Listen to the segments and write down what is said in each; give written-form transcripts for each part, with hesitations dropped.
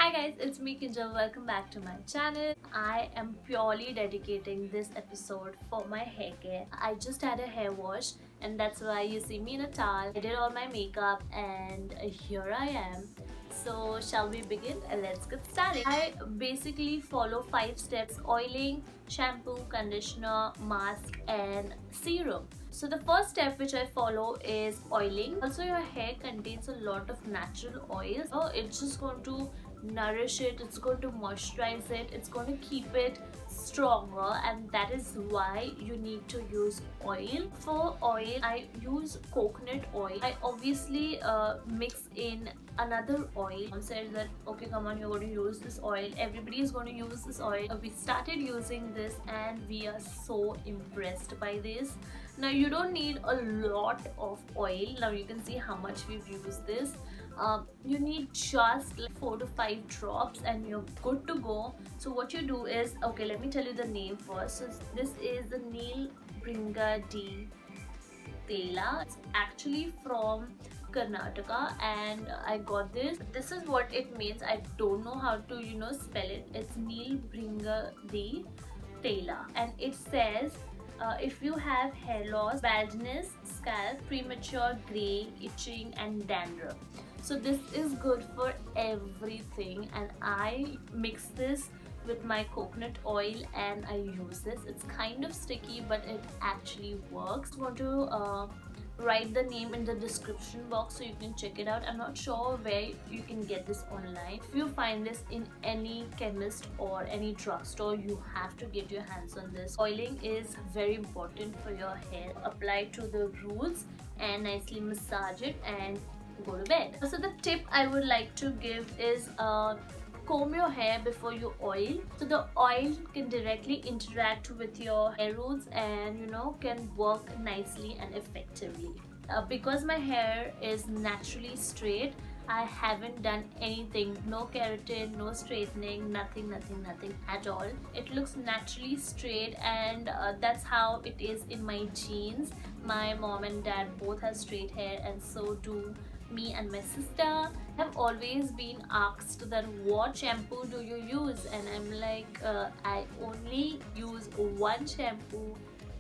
Hi guys, it's me Kinjal. Welcome back to my channel. I am purely dedicating this episode for my hair care. I just had a hair wash and that's why you see me in a towel. I did all my makeup and here I am. So shall we begin? Let's get started. I basically follow 5 steps: oiling, shampoo, conditioner, mask and serum. So the first step which I follow is oiling. Also your hair contains a lot of natural oils, so it's just going to nourish it, it's going to moisturize it, it's going to keep it stronger, and that is why you need to use oil. For oil I use coconut oil. I obviously mix in another oil. Mom said that okay, come on, you're going to use this oil, everybody is going to use this oil. We started using this and we are so impressed by this. Now you don't need a lot of oil. Now you can see how much we've used this. You need just like 4 to 5 drops and you're good to go. So what you do is, okay, let me tell you the name first. So this is the NILIBRINGADI TAILA. It's actually from Karnataka and I got this. This is what it means. I don't know how to spell it. It's NILIBRINGADI TAILA and it says if you have hair loss, baldness, scalp, premature graying, itching and dandruff. So this is good for everything and I mix this with my coconut oil and I use this. It's kind of sticky but it actually works. I'm going to write the name in the description box so you can check it out. I'm not sure where you can get this online. If you find this in any chemist or any drugstore, you have to get your hands on this. Oiling is very important for your hair. Apply to the roots and nicely massage it and go to bed. So the tip I would like to give is comb your hair before you oil. So the oil can directly interact with your hair roots and can work nicely and effectively. Because my hair is naturally straight, I haven't done anything, no keratin, no straightening, nothing at all. It looks naturally straight and that's how it is in my genes. My mom and dad both have straight hair and so do me and my sister. I've always been asked that what shampoo do you use, and I'm like I only use one shampoo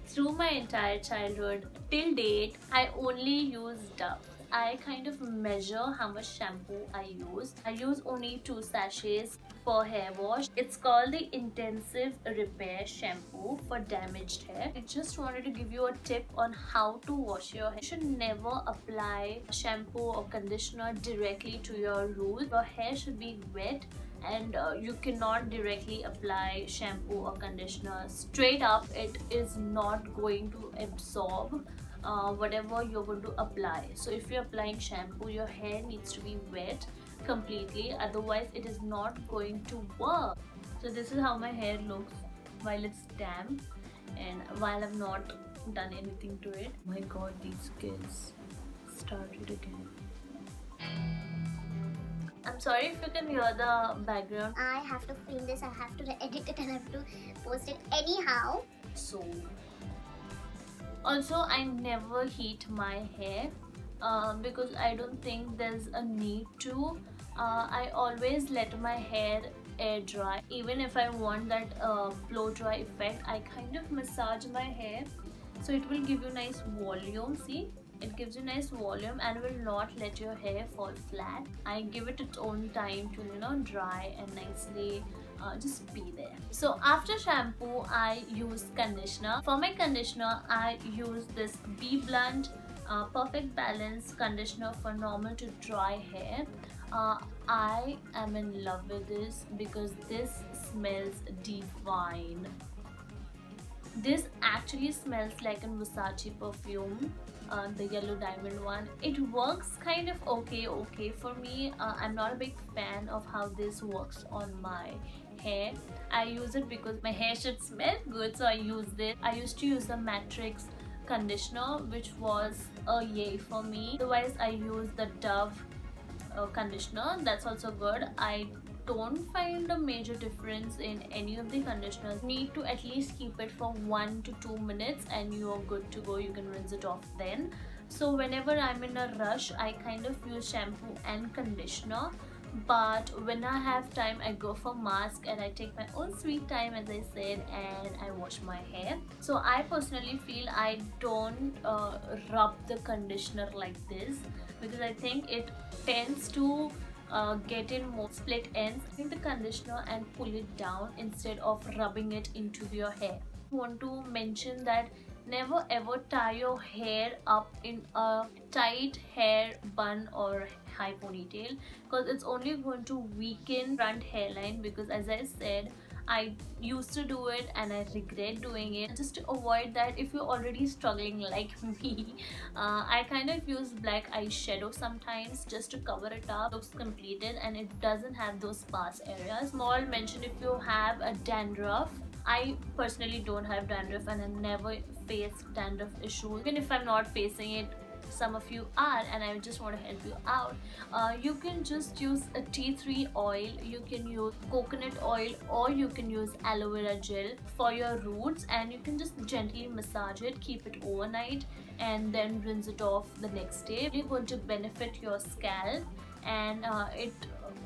through my entire childhood till date. I only use Dove. I kind of measure how much shampoo I use. I use only 2 sachets per hair wash. It's called the Intensive Repair Shampoo for damaged hair. I just wanted to give you a tip on how to wash your hair. You should never apply shampoo or conditioner directly to your roots. Your hair should be wet and you cannot directly apply shampoo or conditioner straight up. It is not going to absorb whatever you're going to apply. So if you're applying shampoo, your hair needs to be wet completely, otherwise it is not going to work. So this is how my hair looks while it's damp and while I've not done anything to it. My god, these kids started again. I'm sorry if you can hear the background. I have to film this, I have to edit it and I have to post it anyhow. So also I never heat my hair because I don't think there's a need to. I always let my hair air dry. Even if I want that blow dry effect, I kind of massage my hair so it will give you nice volume. See, it gives you nice volume and will not let your hair fall flat. I give it its own time to dry and nicely just be there. So after shampoo I use conditioner. For my conditioner I use this BBLUNT Perfect Balance conditioner for normal to dry hair. I am in love with this because this smells divine. This actually smells like a Versace perfume, the yellow diamond one. It works kind of okay for me. I'm not a big fan of how this works on my hair. I use it because my hair should smell good, so I use this. I used to use the Matrix conditioner, which was a yay for me. Otherwise I use the Dove conditioner, that's also good. I don't find a major difference in any of the conditioners. You need to at least keep it for 1 to 2 minutes and you are good to go. You can rinse it off then. So whenever I'm in a rush, I kind of use shampoo and conditioner but when I have time I go for mask, and I take my own sweet time, as I said, and I wash my hair. So I personally feel I don't rub the conditioner like this, because I think it tends to get in more split ends. Take the conditioner and pull it down instead of rubbing it into your hair. I want to mention that never ever tie your hair up in a tight hair bun or high ponytail, because it's only going to weaken front hairline. Because as I said, I used to do it and I regret doing it. Just to avoid that, if you're already struggling like me, I kind of use black eyeshadow sometimes just to cover it up. It looks completed and it doesn't have those sparse areas. Small mention if you have a dandruff. I personally don't have dandruff and I never faced dandruff issues. Even if I'm not facing it, some of you are, and I just want to help you out. You can just use a tea tree oil, you can use coconut oil, or you can use aloe vera gel for your roots, and you can just gently massage it, keep it overnight, and then rinse it off the next day. It's going to benefit your scalp, and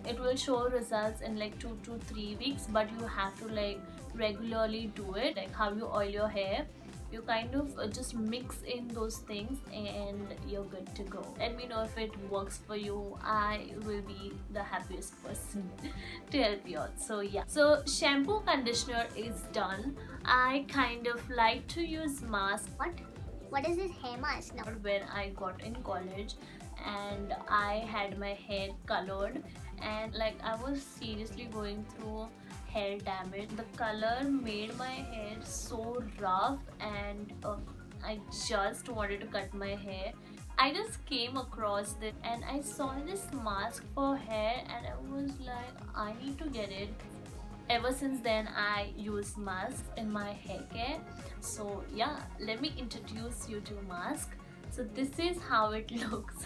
it will show results in like 2 to 3 weeks, but you have to like regularly do it. Like how you oil your hair, you kind of just mix in those things and you're good to go. Let me know if it works for you. I will be the happiest person to help you out. So yeah, so shampoo conditioner is done. I kind of like to use mask. What is this hair mask now? When I got in college and I had my hair colored, and like I was seriously going through hair damage. The color made my hair so rough, and I just wanted to cut my hair. I just came across this and I saw this mask for hair, and I was like, I need to get it. Ever since then I use masks in my hair care. So yeah, let me introduce you to mask. So this is how it looks.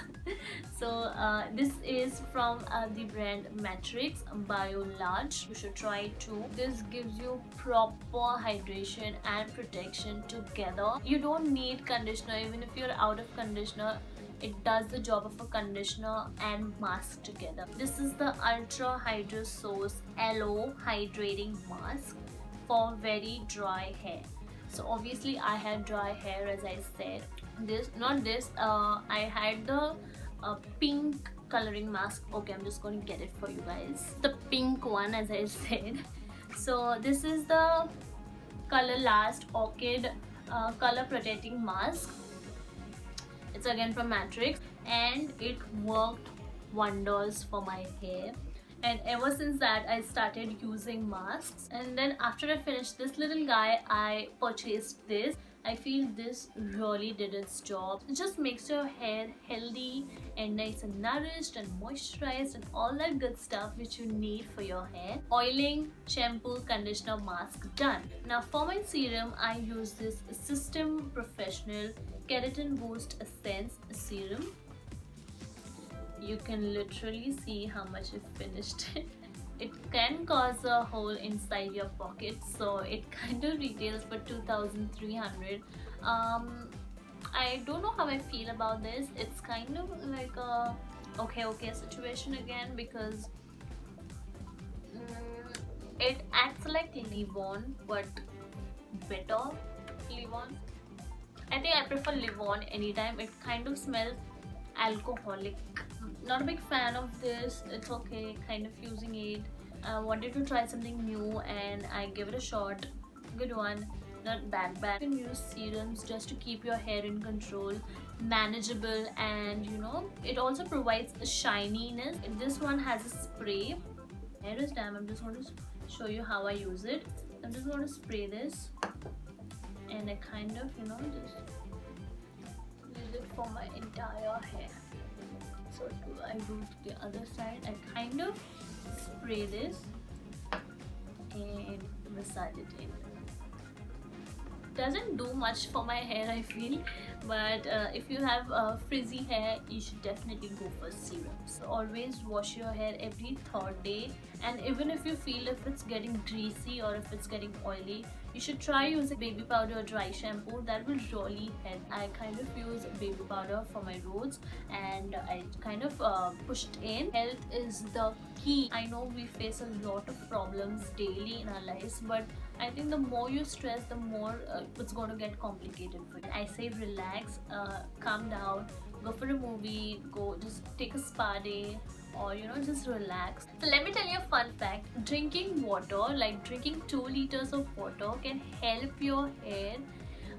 So this is from the brand Matrix Bio Large. You should try it too. This gives you proper hydration and protection together. You don't need conditioner. Even if you're out of conditioner, it does the job of a conditioner and mask together. This is the Ultra HYDRATING ALOE Hydrating Mask for very dry hair. So obviously I had dry hair, as I said. I had the pink coloring mask. Okay, I'm just going to get it for you guys. The pink one, as I said. So this is the Color Last Orchid color protecting mask. It's again from Matrix, and it worked wonders for my hair. And ever since that I started using masks. And then after I finished this little guy, I purchased this. I feel this really did its job. It just makes your hair healthy and nice and nourished and moisturized and all that good stuff which you need for your hair. Oiling, shampoo, conditioner, mask done. Now for my serum, I use this System Professional Keratin Boost Essence Serum. You can literally see how much it finished. It can cause a hole inside your pocket, so it kind of retails for 2,300. I don't know how I feel about this. It's kind of like a okay situation again, because it acts like leave-on, but better leave-on. I think I prefer leave-on anytime. It kind of smells alcoholic. Not a big fan of this. It's okay, kind of using it. I wanted to try something new and I give it a shot. Good one, not that bad. You can use serums just to keep your hair in control, manageable, and you know, it also provides a shininess. This one has a spray. Hair is damn. I'm just going to show you how I use it. I'm just going to spray this, and I kind of, you know, just use it for my entire hair. So I do to the other side. I kind of spray this and massage it in. Doesn't do much for my hair, I feel, but if you have frizzy hair, you should definitely go for serums. So always wash your hair every third day And even if you feel if it's getting greasy or if it's getting oily, you should try using baby powder or dry shampoo. That will really help. I kind of use baby powder for my roots, and I kind of push it in. Health is the key. I know we face a lot of problems daily in our lives, but I think the more you stress, the more it's going to get complicated for you. I say relax, calm down, go for a movie, go just take a spa day, or just relax. So let me tell you a fun fact. Drinking water, like drinking 2 liters of water, can help your hair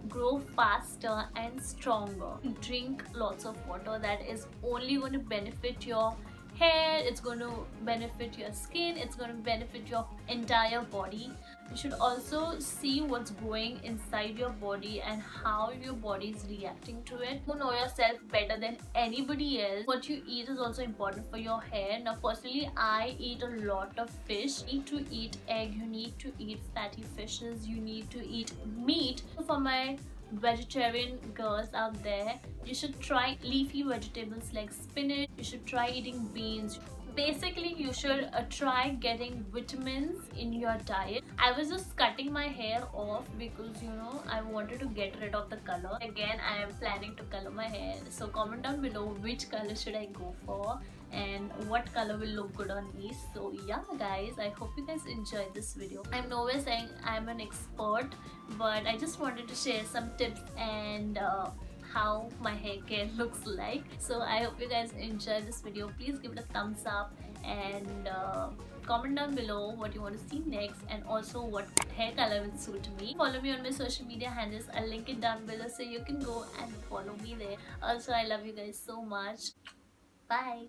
grow faster and stronger. Drink lots of water. That is only going to benefit your hair, it's going to benefit your skin, it's going to benefit your entire body. You should also see what's going inside your body and how your body is reacting to it. You know yourself better than anybody else. What you eat is also important for your hair. Now personally, I eat a lot of fish. You need to eat egg, you need to eat fatty fishes, you need to eat meat. For my vegetarian girls out there, you should try leafy vegetables like spinach, you should try eating beans. Basically, you should try getting vitamins in your diet. I was just cutting my hair off because I wanted to get rid of the color. Again, I am planning to color my hair, so comment down below which color should I go for and what color will look good on me. So yeah guys, I hope you guys enjoyed this video. I'm nowhere saying I'm an expert, but I just wanted to share some tips and how my hair care looks like. So I hope you guys enjoyed this video. Please give it a thumbs up and comment down below what you want to see next, and also what hair color will suit me. Follow me on my social media handles. I'll link it down below so you can go and follow me there. Also, I love you guys so much. Bye.